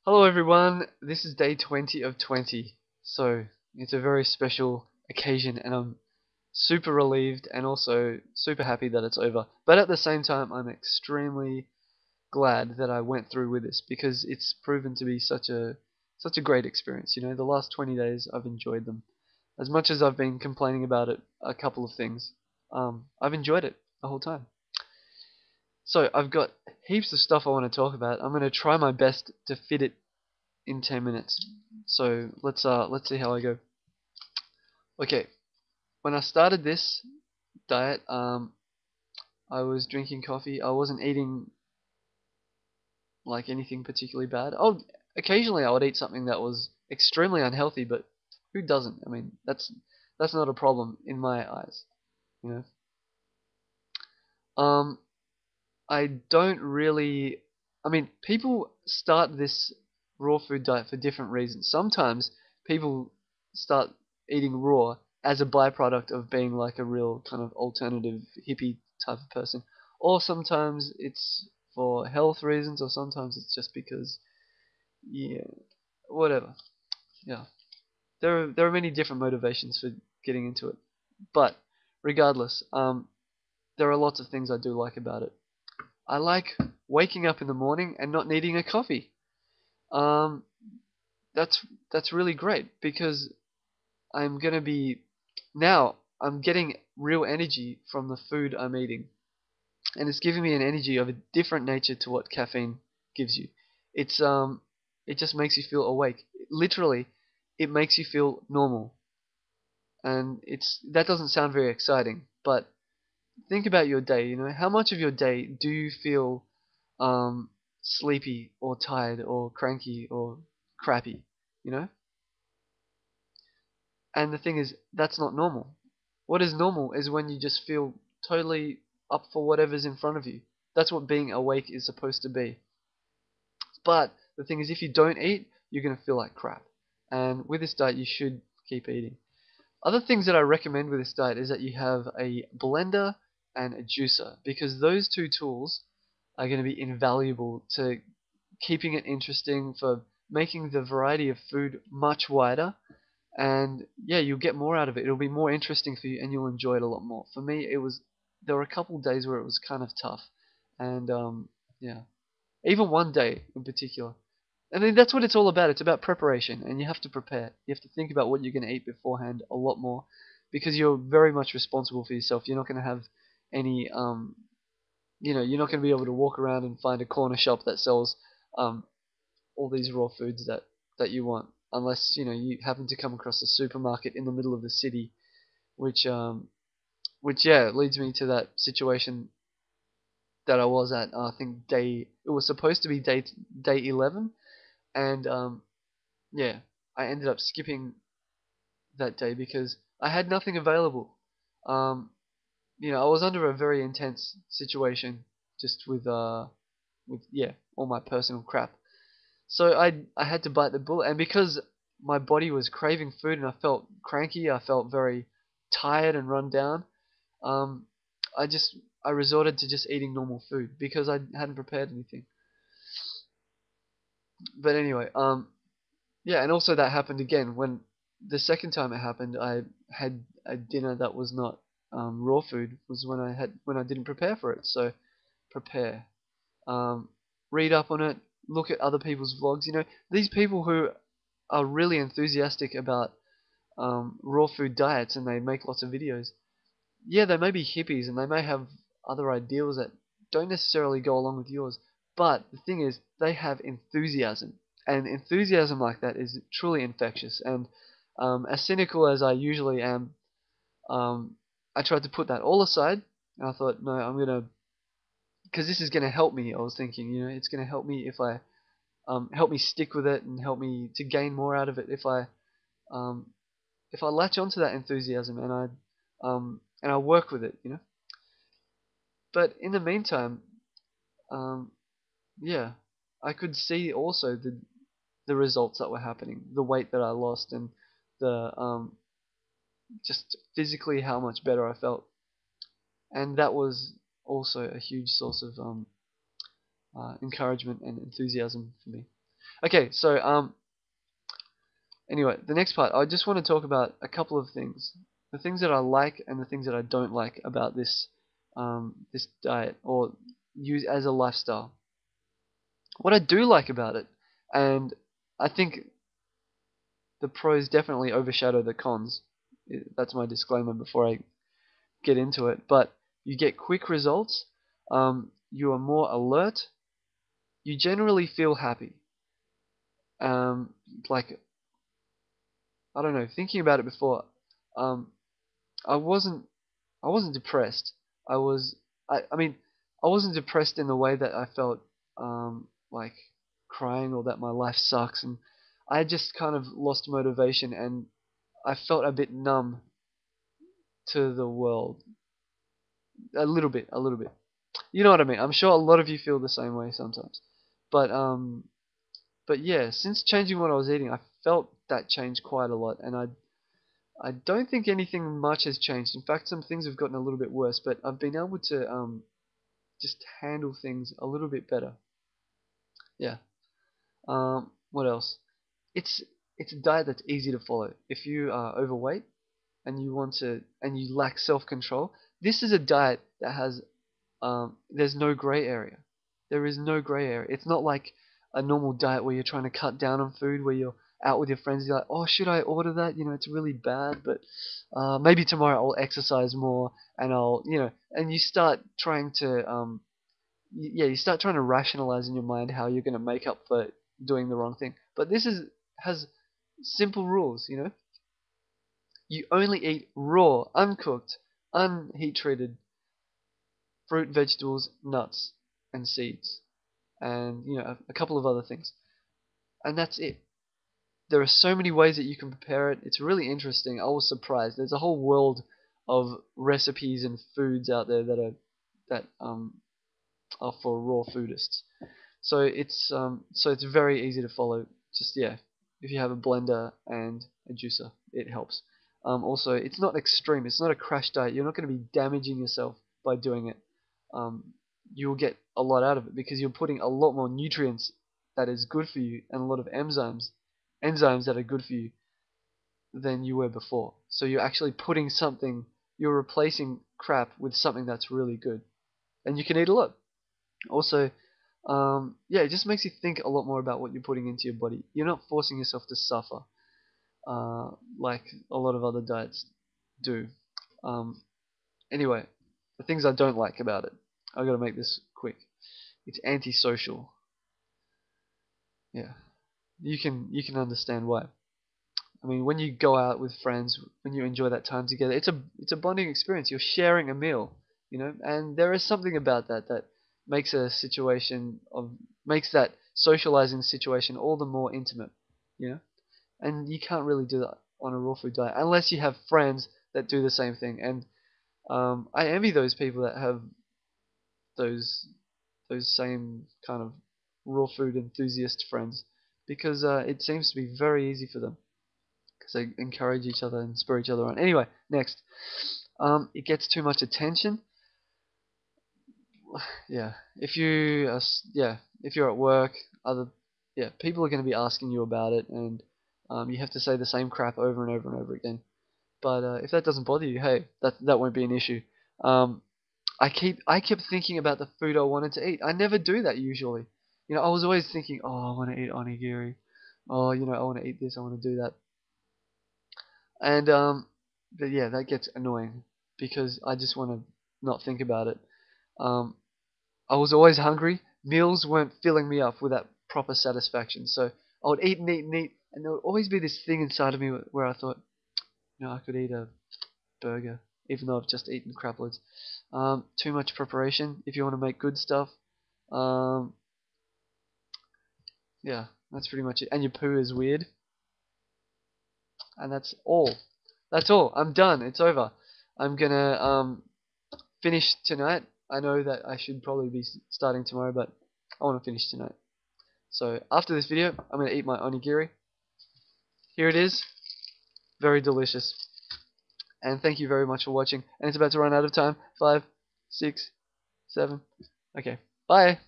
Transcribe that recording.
Hello everyone, this is day 20 of 20. So, it's a very special occasion and I'm super relieved and also super happy that it's over. But at the same time, I'm extremely glad that I went through with this because it's proven to be such a great experience. The last 20 days I've enjoyed them. As much as I've been complaining about it, a couple of things, I've enjoyed it the whole time. So, I've got heaps of stuff I want to talk about. I'm going to try my best to fit it in 10 minutes. So let's see how I go. Okay, when I started this diet, I was drinking coffee. I wasn't eating like anything particularly bad. Oh, occasionally I would eat something that was extremely unhealthy, but who doesn't? I mean, that's not a problem in my eyes, you know. I don't really. I mean, people start this raw food diet for different reasons. Sometimes people start eating raw as a byproduct of being like a real kind of alternative hippie type of person, or sometimes it's for health reasons, or sometimes it's just because, yeah, whatever. Yeah, there are many different motivations for getting into it, but regardless, there are lots of things I do like about it. I like waking up in the morning and not needing a coffee. Um, that's really great because I'm gonna be now I'm getting real energy from the food I'm eating, and it's giving me an energy of a different nature to what caffeine gives you. It's it just makes you feel awake. Literally, it makes you feel normal, and it's that doesn't sound very exciting, but think about your day. How much of your day do you feel sleepy or tired or cranky or crappy? You know? And the thing is, that's not normal. What is normal is when you just feel totally up for whatever's in front of you. That's what being awake is supposed to be. But the thing is, if you don't eat, you're going to feel like crap. And with this diet, you should keep eating. Other things that I recommend with this diet is that you have a blender and a juicer because those two tools are going to be invaluable to keeping it interesting, for making the variety of food much wider, and yeah, you'll get more out of it. It'll be more interesting for you and you'll enjoy it a lot more. For me, there were a couple of days where it was kind of tough, and yeah, even one day in particular. I mean, that's what it's all about. It's about preparation, and you have to prepare. You have to think about what you're going to eat beforehand a lot more, because you're very much responsible for yourself. You're not going to have any, you're not going to be able to walk around and find a corner shop that sells um, all these raw foods that you want, unless you happen to come across a supermarket in the middle of the city, which which yeah leads me to that situation that I was at. I think it was supposed to be day 11, and yeah, I ended up skipping that day because I had nothing available. Um, I was under a very intense situation, just with yeah, all my personal crap. So I had to bite the bullet, and because my body was craving food and I felt cranky, I felt very tired and run down. Um, I just I resorted to just eating normal food because I hadn't prepared anything. But anyway, yeah, and also that happened again when the second time it happened. I had a dinner that was not raw food. Was when I didn't prepare for it. So prepare. Um, read up on it. Look at other people's vlogs. These people who are really enthusiastic about raw food diets and they make lots of videos. Yeah, they may be hippies and they may have other ideals that don't necessarily go along with yours. But the thing is, they have enthusiasm, and enthusiasm like that is truly infectious. And as cynical as I usually am, I tried to put that all aside, and I thought, no, I'm gonna, because this is gonna help me. I was thinking, it's gonna help me if I help me stick with it and help me to gain more out of it um, if I latch onto that enthusiasm and I work with it. But in the meantime, um, yeah, I could see also the results that were happening, the weight that I lost, and the just physically how much better I felt, and that was also a huge source of encouragement and enthusiasm for me. Okay, so anyway, the next part, I just want to talk about a couple of things. The things that I like and the things that I don't like about this diet or use as a lifestyle. What I do like about it, and I think the pros definitely overshadow the cons. That's my disclaimer before I get into it. But you get quick results. You are more alert. You generally feel happy. Like I don't know, thinking about it before, um, I wasn't I wasn't depressed. I was I mean I wasn't depressed in the way that I felt like crying or that my life sucks, and I just kind of lost motivation and I felt a bit numb to the world. A little bit. You know what I mean? I'm sure a lot of you feel the same way sometimes. But but yeah, since changing what I was eating, I felt that change quite a lot, and I don't think anything much has changed. In fact, some things have gotten a little bit worse, but I've been able to just handle things a little bit better. Yeah. What else? It's it's a diet that's easy to follow. If you are overweight and you lack self-control, this is a diet that has there's no gray area. There is no gray area. It's not like a normal diet where you're trying to cut down on food, where you're out with your friends, you're like, oh, should I order that? You know, it's really bad, but maybe tomorrow I'll exercise more and and you start trying to, yeah, you start trying to rationalize in your mind how you're going to make up for doing the wrong thing. But has simple rules, you know. You only eat raw, uncooked, unheat treated fruit, vegetables, nuts, and seeds, and a couple of other things, and that's it. There are so many ways that you can prepare it. It's really interesting. I was surprised. There's a whole world of recipes and foods out there that are for raw foodists. So it's very easy to follow. Just yeah, if you have a blender and a juicer, it helps. Also, it's not extreme. It's not a crash diet. You're not going to be damaging yourself by doing it. Um, you'll get a lot out of it because you're putting a lot more nutrients that is good for you and a lot of enzymes that are good for you than you were before. So you're actually putting something. You're replacing crap with something that's really good, and you can eat a lot. Also, yeah, it just makes you think a lot more about what you're putting into your body. You're not forcing yourself to suffer, like a lot of other diets do. Um, anyway, the things I don't like about it, I gotta make this quick. It's antisocial. Yeah, you can understand why. I mean, when you go out with friends, when you enjoy that time together, it's a bonding experience. You're sharing a meal, and there is something about that makes a situation of makes that socializing situation all the more intimate, you know. And you can't really do that on a raw food diet unless you have friends that do the same thing. And I envy those people that have those those same kind of raw food enthusiast friends because it seems to be very easy for them because they encourage each other and spur each other on. Anyway, next, it gets too much attention. Yeah, yeah, if you're at work, other yeah, people are going to be asking you about it, and you have to say the same crap over and over and over again. But if that doesn't bother you, hey, that won't be an issue. Um, I kept thinking about the food I wanted to eat. I never do that usually. I was always thinking, oh, I want to eat onigiri. Oh, I want to eat this. I want to do that. And but yeah, that gets annoying because I just want to not think about it. Um, I was always hungry. Meals weren't filling me up with that proper satisfaction. So I would eat and eat and eat, and there would always be this thing inside of me where I thought, I could eat a burger, even though I've just eaten crap loads. Too much preparation if you want to make good stuff. Um, yeah, that's pretty much it. And your poo is weird. And that's all. That's all. I'm done. It's over. I'm gonna finish tonight. I know that I should probably be starting tomorrow, but I want to finish tonight. So after this video, I'm gonna eat my onigiri. Here it is. Very delicious. And thank you very much for watching. And it's about to run out of time. 5, 6, 7. Okay. Bye.